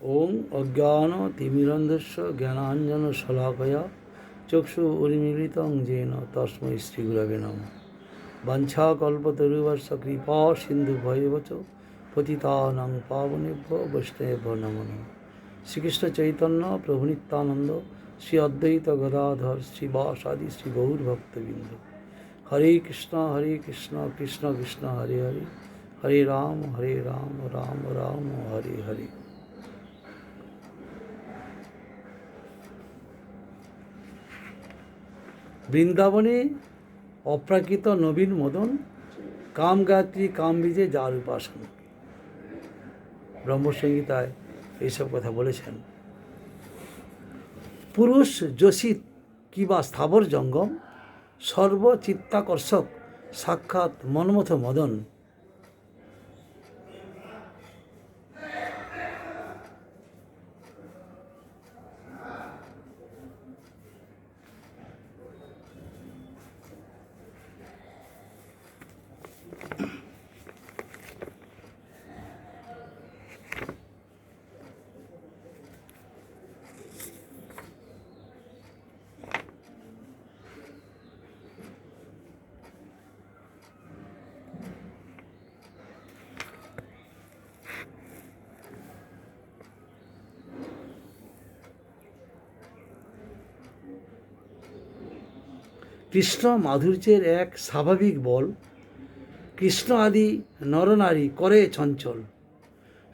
ওং অজ্ঞানতিমিরন্ধস্য জ্ঞানাঞ্জনশলাকয়া চক্ষুरुन्मीलितं येन তস্मै শ্রীগুরবে নমঃ। বাঞ্ছাকল্পতরুভ্যশ্চ কৃপা সিন্ধুভ্যেব চ পতিতানাং পাবনেভ্যো বৈষ্ণবেভ্যো নমো নমঃ। শ্রীকৃষ্ণ চৈতন্য প্রভু নিত্যানন্দ শ্রী অদ্বৈত গদাধর শ্রীবাসাদি শ্রী গৌর ভক্তবৃন্দ। হরে কৃষ্ণ কৃষ্ণ কৃষ্ণ হরে হরে, হরে রাম রাম রাম হরে হরে। বৃন্দাবনে অপ্রাকৃত নবীন মদন, কাম গায়ত্রী কাম বীজে যার উপাসনা। ব্রহ্মসংহিতায় এইসব কথা বলেছেন। পুরুষ যোশিত কিবা স্থাবর জঙ্গম, সর্বচিত্তাকর্ষক সাক্ষাৎ মন্মথ মদন। কৃষ্ণ মাধুর্যের এক স্বাভাবিক বল, কৃষ্ণ আদি নরনারী করে চঞ্চল।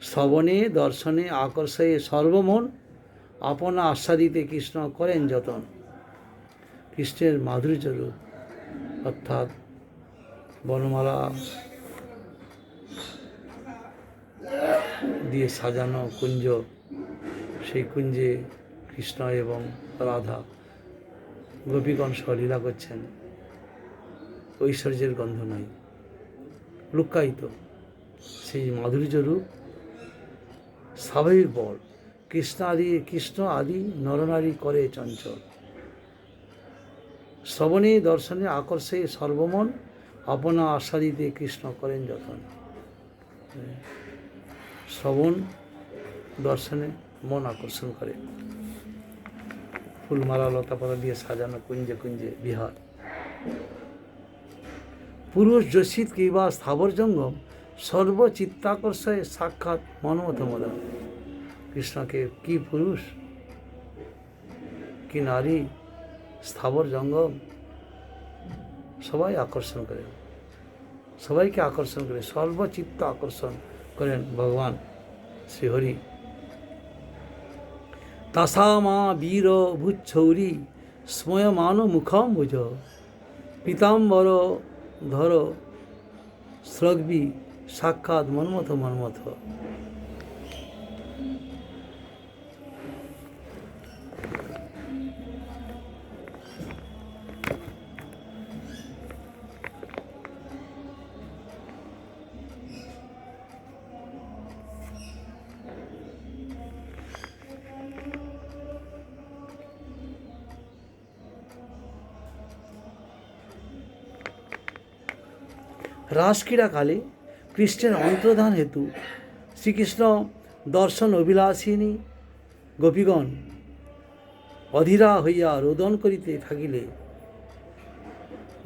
শ্রবণে দর্শনে আকর্ষে সর্বমন, আপনা আস্বাদিতে কৃষ্ণ করেন যতন। কৃষ্ণের মাধুর্য রূপ অর্থাৎ বনমালা দিয়ে সাজানো কুঞ্জ, সেই কুঞ্জে কৃষ্ণ এবং রাধা গোপীগণ সহ লীলা করছেন। ঐশ্বর্যের গন্ধ নাই, লুক্কায়িত সেই মাধুর্য রূপ স্বাভাবিক বল। কৃষ্ণ আদি নরনারী করে চঞ্চল। শ্রবণে দর্শনে আকর্ষে সর্বমন, আপনা আস্বাদিতে কৃষ্ণ করেন যতন। শ্রবণ দর্শনে মন আকর্ষণ করে। ফুলমালা লতাপাতা দিয়ে সাজানো কুঞ্জে কুঞ্জে বিহার। পুরুষ যোশিত কিবা স্থাবর জঙ্গম, সর্বচিত্তাকর্ষয়ে সাক্ষাৎ মন্মথ মদন। কৃষ্ণকে কি পুরুষ কি নারী, স্থাবর জঙ্গম সবাই আকর্ষণ করেন, সবাইকে আকর্ষণ করে সর্বচিত্ত আকর্ষণ করেন ভগবান শ্রীহরি। তাসামা বীর ভূচ্ছৌরী স্ময়মান মুখম্বুজ, পীতাম্বর ধর স্রগ্বী সাক্ষাৎ মন্মথ মন্মথ। রাসক্রীড়াকালে কৃষ্ণের অন্তর্ধান হেতু শ্রীকৃষ্ণ দর্শন অভিলাষিনী গোপীগণ অধীরা হইয়া রোদন করিতে থাকিলে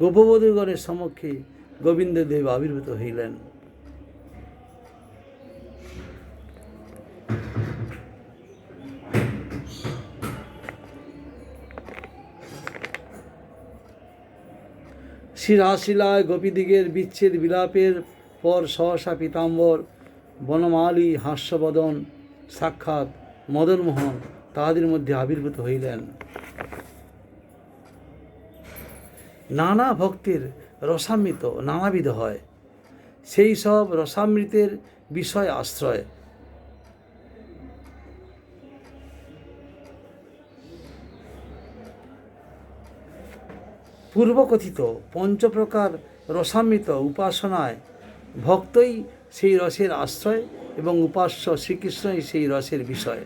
গোপবধূগণের সমক্ষে গোবিন্দদেব আবির্ভূত হইলেন। শ্রীরাসলীলায় গোপীদিগের বিচ্ছেদ বিলাপের পর সহসা পীতাম্বর বনমালী হাস্যবদন সাক্ষাৎ মদনমোহন তাহাদের মধ্যে আবির্ভূত হইলেন। নানা ভক্তের রসামৃত নানাবিধ হয়, সেই সব রসামৃতের বিষয় আশ্রয়। পূর্বকথিত পঞ্চপ্রকার রসামৃত উপাসনায় ভক্তই সেই রসের আশ্রয় এবং উপাস্য শ্রীকৃষ্ণই সেই রসের বিষয়।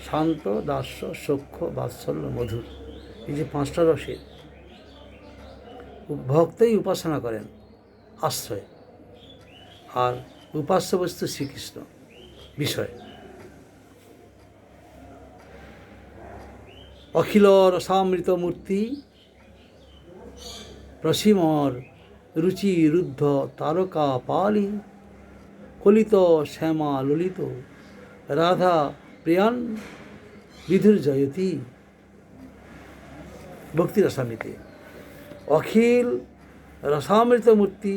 শান্ত, দাস্য, সখ্য, বাৎসল্য, মধুর, এই যে পাঁচটা রসের ভক্তই উপাসনা করেন আশ্রয়, আর উপাস্য বস্তু শ্রীকৃষ্ণ বিষয়। অখিল রসামৃত মূর্তি প্রসীমর রুচি রুদ্ধ তারকা পালি কলিত শ্যামা ললিত রাধা প্রিয়ান বিধুর জয়তী। ভক্তি রসামৃতে অখিল রসামৃত মূর্তি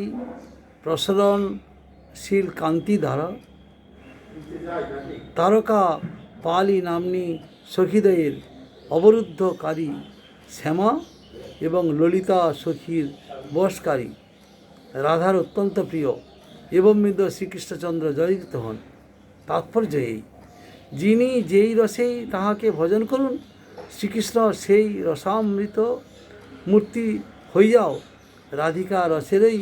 প্রসরণশীল কান্তি দ্বারা তারকা পালি নাম্নী সখীদয়ের অবরুদ্ধকারী শ্যামা এবং ললিতা সখীর বশকারী রাধার অত্যন্ত প্রিয় এবং মৃদ শ্রীকৃষ্ণচন্দ্র জয়যুক্ত হন। তাৎপর্য এই, যিনি যেই রসেই তাহাকে ভজন করুন, শ্রীকৃষ্ণ সেই রসামৃত মূর্তি হইয়াও রাধিকা রসেরই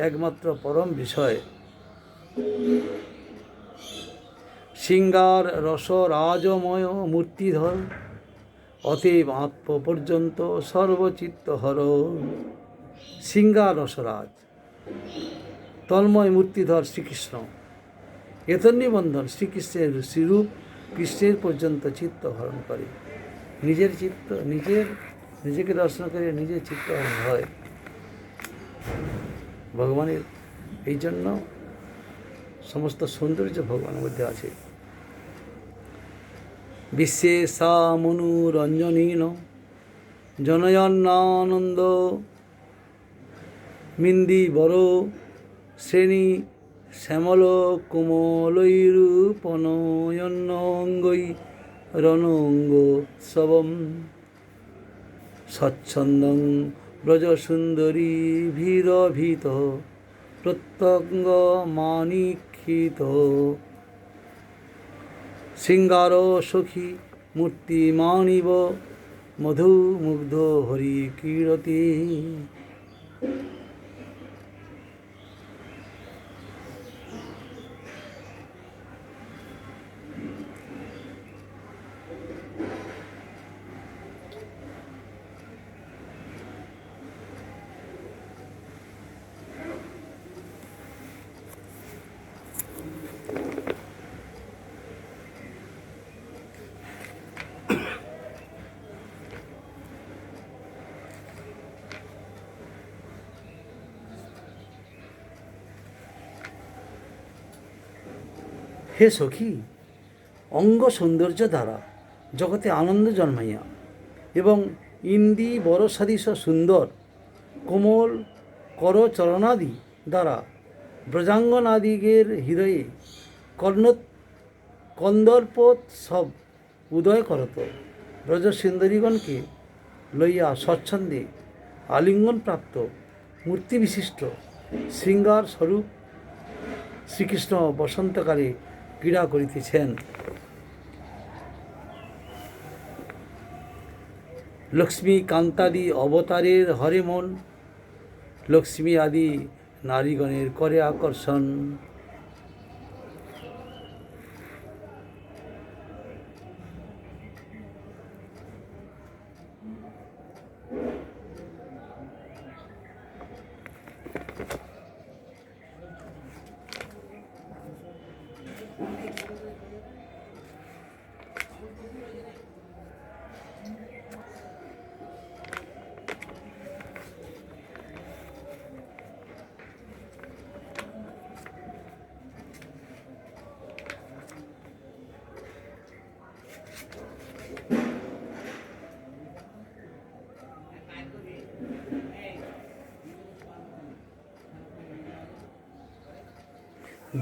একমাত্র পরম বিষয়। শৃঙ্গার রস রাজময় মূর্তিধর অতএব আত্ম পর্যন্ত সর্বচিত্ত হর। শৃঙ্গার রসরাজ তন্ময় মূর্তিধর শ্রীকৃষ্ণ, এতন্নিবন্ধন শ্রীকৃষ্ণের শ্রীরূপ কৃষ্ণের পর্যন্ত চিত্ত হরণ করে। নিজের চিত্ত নিজেকে দর্শন করে নিজের চিত্ত হরণ হয় ভগবানের। এই জন্য সমস্ত সৌন্দর্য ভগবানের মধ্যে আছে। বিশ্বে সা মনুরঞ্জনীন জনয়ন্নানন্দ মিন্দি বড় শ্রেণী শ্যামল কোমলৈরূপনয়ন্নঙ্গৈ রণঙ্গ সবম স্বচ্ছন্দং ব্রজসুন্দরী ভীরভীত প্রত্যঙ্গ মানিক্ষিত শৃঙ্গার সখী মূর্তি মানিব মধু মুগ্ধ হরি কীরতি। হে সখী, অঙ্গ সৌন্দর্য দ্বারা জগতে আনন্দ জন্মাইয়া এবং ইন্দি বরসাদিশ সুন্দর কোমল করচরণাদি দ্বারা ব্রজাঙ্গনাদিগের হৃদয়ে কন্দর্পোৎসব উদয় করত। ব্রজসুন্দরীগণকে লইয়া স্বচ্ছন্দে আলিঙ্গনপ্রাপ্ত মূর্তিবিশিষ্ট শৃঙ্গার স্বরূপ শ্রীকৃষ্ণ বসন্তকালে ক্রীড়া করিতেছেন। লক্ষ্মী কান্তাদি অবতারের হরে মন, লক্ষ্মী আদি নারীগণের করে আকর্ষণ।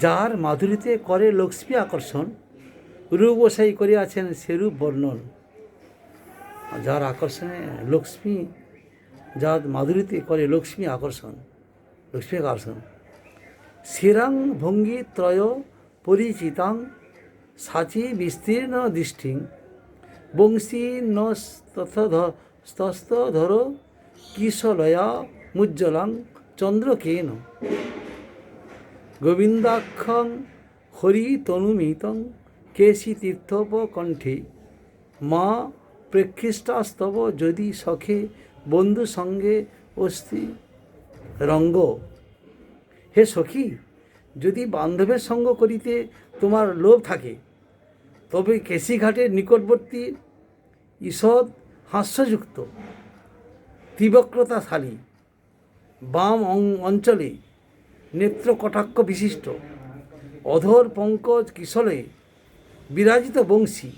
যার মাধুরীতে করে লক্ষ্মী আকর্ষণ, রূপবসায়ী করিয়াছেন সেরূপ বর্ণন। যার আকর্ষণে লক্ষ্মী, যার মাধুরীতে করে লক্ষ্মী আকর্ষণ, শিরাং ভঙ্গি ত্রয় পরিচিতাং সাচি বিস্তীর্ণ দৃষ্টিং বংশী স্তস্থধর কিশলয়া মুজ্জ্বলাং চন্দ্রকেন গোবিন্দাক্ষং হরি তনুমিতং কেশী তীর্থোপকণ্ঠে মা প্রেক্ষিষ্টাস্তব যদি সখে বন্ধু সঙ্গে অস্তি রঙ্গ। হে সখী, যদি বান্ধবের সঙ্গ করিতে তোমার লোভ থাকে, তবে কেশীঘাটের নিকটবর্তী ঈষৎ হাস্যযুক্ত তীব্রতাশালী বাম অঞ্চলে নেত্র কটাক্ষ বিশিষ্ট অধর পঙ্কজ কিশলে বিরাজিত বংশী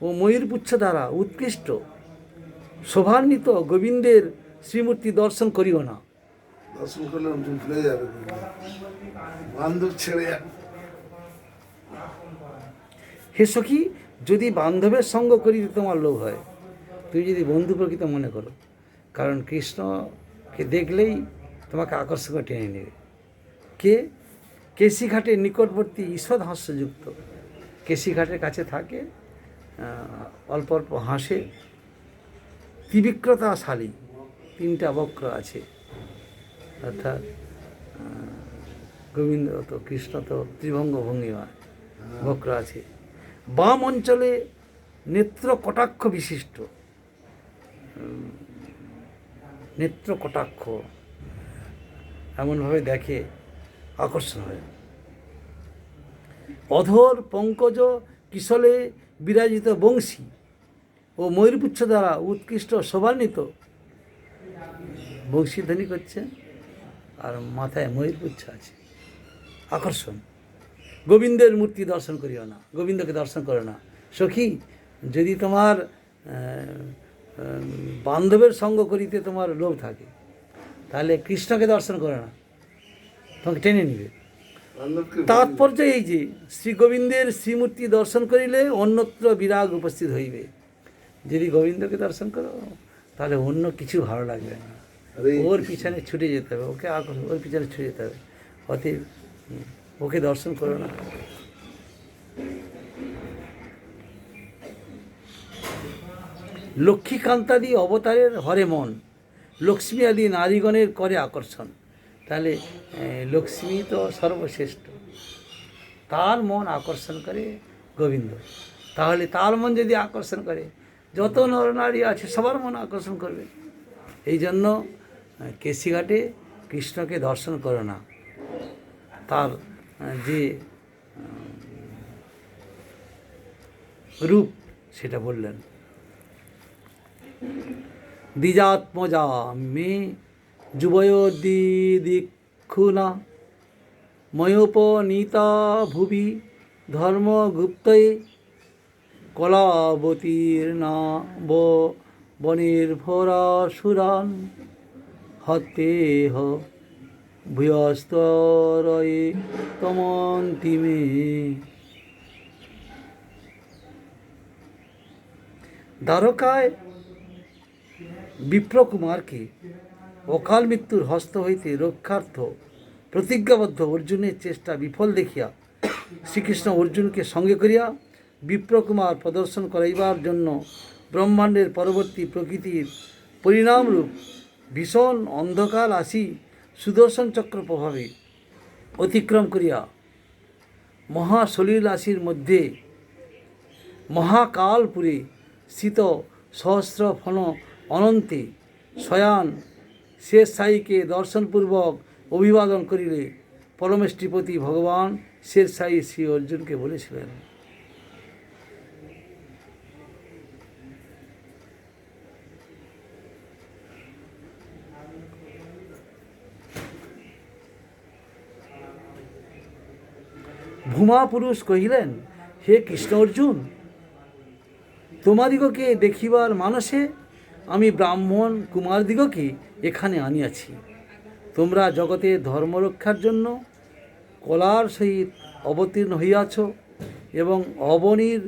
ও ময়ূরপুচ্ছ দ্বারা উৎকৃষ্ট শোভান্বিত গোবিন্দের শ্রীমূর্তি দর্শন করিও না। দর্শন করলে ভুলে যাবে, বান্ধব ছেড়ে যাবে। হে সখী, যদি বান্ধবের সঙ্গ করিতে তোমার লোভ হয়, তুমি যদি বন্ধু প্রকৃত মনে করো, কারণ কৃষ্ণকে দেখলেই তোমাকে আকর্ষণ করে টেনে নেবে। কে? কেশিঘাটের নিকটবর্তী ঈষৎ হাস্যযুক্ত, কেশিঘাটের কাছে থাকে, অল্প অল্প হাসে, ত্রিবিক্রতাশালী, তিনটা বক্র আছে, অর্থাৎ গোবিন্দ তো কৃষ্ণ তো ত্রিভঙ্গ ভঙ্গিমা বক্র আছে। বাম অঞ্চলে নেত্র কটাক্ষ বিশিষ্ট, নেত্র কটাক্ষ এমনভাবে দেখে আকর্ষণ হয়। অধর পঙ্কজ কিশলে বিরাজিত বংশী ও ময়ূরপুচ্ছ দ্বারা উৎকৃষ্ট শোভান্বিত, বংশীধ্বনি করছে আর মাথায় ময়ূরপুচ্ছ আছে, আকর্ষণ। গোবিন্দের মূর্তি দর্শন করিও না, গোবিন্দকে দর্শন করো না। সখী, যদি তোমার বান্ধবের সঙ্গ করিতে তোমার লোভ থাকে, তাহলে কৃষ্ণকে দর্শন করো না, তোমাকে টেনে নিবে। তাৎপর্য এই যে শ্রী গোবিন্দের শ্রীমূর্তি দর্শন করিলে অন্যত্র বিরাগ উপস্থিত হইবে। যদি গোবিন্দকে দর্শন করো, তাহলে অন্য কিছু ভালো লাগবে না, ওর পিছনে ছুটে যেতে হবে, ওকে ওর পিছনে ছুটে যেতে হবে। অতএব ওকে দর্শন করো না। লক্ষ্মীকান্তাদি অবতারের হরে মন, লক্ষ্মী আদি নারীগণের করে আকর্ষণ। তাহলে লক্ষ্মী তো সর্বশ্রেষ্ঠ, তার মন আকর্ষণ করে গোবিন্দ। তাহলে তার মন যদি আকর্ষণ করে, যত নরনারী আছে সবার মন আকর্ষণ করবে। এই জন্য কেশিঘাটে কৃষ্ণকে দর্শন করো না, তার যে রূপ সেটা বললেন। দ্বিজাত্মজা মে যুবয়োর্দিদিক্ষুনা ময়োপনীতা ভুবি ধর্মগুপ্তয়ে কলাবতীর্ণা বনির্ভরাসুরান হত্যেহ ভূয়স্তরয়ে তমন্তিমে। দ্বারকায় বিপ্রকুমারকে অকাল মৃত্যুর হস্ত হইতে রক্ষার্থ প্রতিজ্ঞাবদ্ধ অর্জুনের চেষ্টা বিফল দেখিয়া শ্রীকৃষ্ণ অর্জুনকে সঙ্গে করিয়া বিপ্রকুমার প্রদর্শন করাইবার জন্য ব্রহ্মাণ্ডের পরবর্তী প্রকৃতির পরিণামরূপ ভীষণ অন্ধকার রাশি সুদর্শন চক্র প্রভাবে অতিক্রম করিয়া মহাসলিল রাশির মধ্যে মহাকালপুরে স্থিত সহস্র ফণ অনন্তে শয়ান শেরশাহীকে দর্শনপূর্বক অভিবাদন করিলে পরমেষ্টিপতি ভগবান শেরশাহী শ্রী অর্জুনকে বলেছিলেন, ভূমা পুরুষ কহিলেন, হে কৃষ্ণ অর্জুন, তোমাদিগকে দেখিবার মানসে আমি ব্রাহ্মণ কুমারদিগকে এখানে আনিয়াছি। তোমরা জগতের ধর্মরক্ষার জন্য কলার সহিত অবতীর্ণ হইয়াছ এবং অবনীর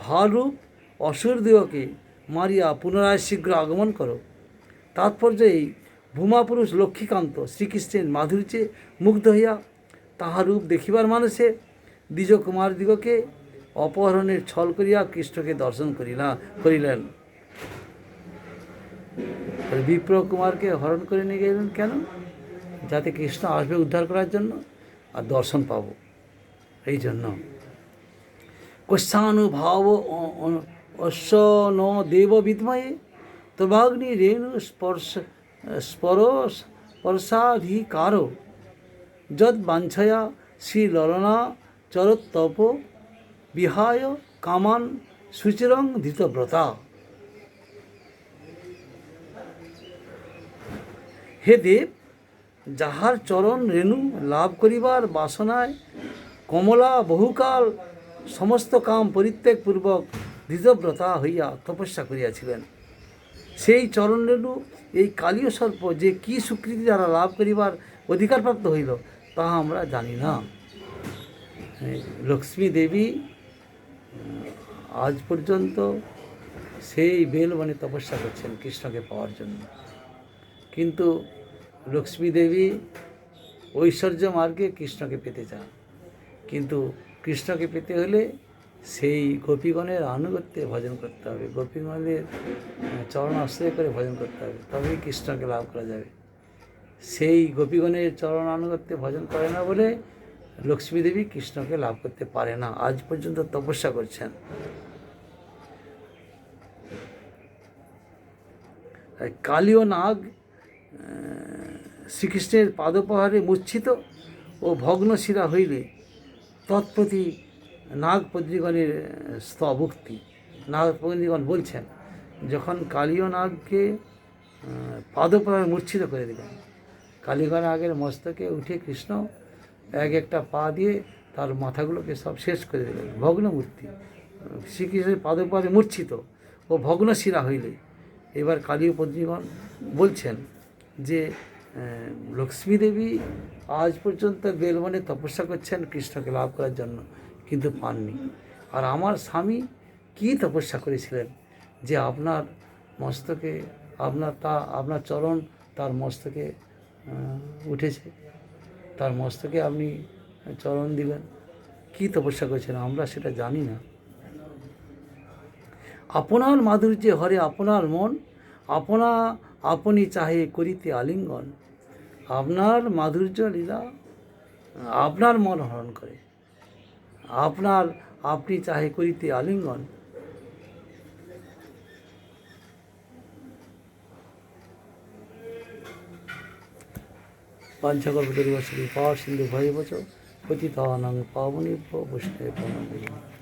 ভাররূপ অসুরদিগকে মারিয়া পুনরায় শীঘ্র আগমন করো। তাৎপর্য এই, ভূমাপুরুষ লক্ষ্মীকান্ত শ্রীকৃষ্ণের মাধুর্যে মুগ্ধ হইয়া তাহার রূপ দেখিবার মানুষে দ্বিজ কুমারদিগকে অপহরণের ছল করিয়া কৃষ্ণকে দর্শন করিলেন। বিপ্র কুমারকে হরণ করে নিয়ে গেলেন কেন? যাতে কৃষ্ণ আসবে উদ্ধার করার জন্য আর দর্শন পাব, এই জন্য। কস্যানুভাব অশ্ব ন দেব বিদ্ময়ে তবাগ্নি রেণু স্পর্শাধিকার যদ বাঞ্ছয়া শ্রীললনা চরতপ বিহায় কামান সুচিরং ধৃতব্রতা। হে দেব, যাহার চরণ রেণু লাভ করিবার বাসনায় কমলা বহুকাল সমস্ত কাম পরিত্যাগপূর্বক দ্বিজব্রতা হইয়া তপস্যা করিয়াছিলেন, সেই চরণ রেণু এই কালীয় সর্প যে কি স্বীকৃতি দ্বারা লাভ করিবার অধিকারপ্রাপ্ত হইল তাহা আমরা জানি না। লক্ষ্মী দেবী আজ পর্যন্ত সেই বেলবনে তপস্যা করছেন কৃষ্ণকে পাওয়ার জন্য, কিন্তু লক্ষ্মী দেবী ঐশ্বর্য মার্গে কৃষ্ণকে পেতে চান, কিন্তু কৃষ্ণকে পেতে হলে সেই গোপীগণের আনুগত্যে ভজন করতে হবে, গোপীগণের চরণ আশ্রয় করে ভজন করতে হবে, তবেই কৃষ্ণকে লাভ করা যাবে। সেই গোপীগণের চরণ আনুগত্যে ভজন করে না বলে লক্ষ্মী দেবী কৃষ্ণকে লাভ করতে পারে না, আজ পর্যন্ত তপস্যা করছেন। কালীয় নাগ শ্রীকৃষ্ণের পাদপ্রহারে মূর্ছিত ও ভগ্নশিরা হইলে তৎপ্রতি নাগপত্রীগণের স্তবুক্তি। নাগপত্রীগণ বলছেন, যখন কালীয় নাগকে পাদপ্রহারে মূর্ছিত করে দিলেন, কালীয় নাগের মস্তকে উঠে কৃষ্ণ এক একটা পা দিয়ে তার মাথাগুলোকে সব শেষ করে দিলেন, ভগ্নমূর্তি। শ্রীকৃষ্ণের পাদপ্রহারে মূর্ছিত ও ভগ্নশিরা হইলে এবার কালীয় পত্নীগণ বলছেন যে লক্ষ্মী দেবী আজ পর্যন্ত বেলবনে তপস্যা করছেন কৃষ্ণকে লাভ করার জন্য, কিন্তু পাননি। আর আমার স্বামী কি তপস্যা করেছিলেন যে আপনার মস্তকে আপনার চরণ তার মস্তকে উঠেছে, তার মস্তকে আপনি চরণ দিলেন, কি তপস্যা করেছেন আমরা সেটা জানি না। আপনার মাধুর্যে হরে আপনার মন, আপনি চাহে করিতে আলিঙ্গন। আপনার মাধুর্য লীলা আপনার মন হরণ করে, আপনি চাহে করিতে আলিঙ্গন। পাঞ্চকল্পতরুশ্রী পা সিন্ধু ভয়বচ পতিতানাং পাবনেভ্যো বৈষ্ণবেভ্যো নমঃ।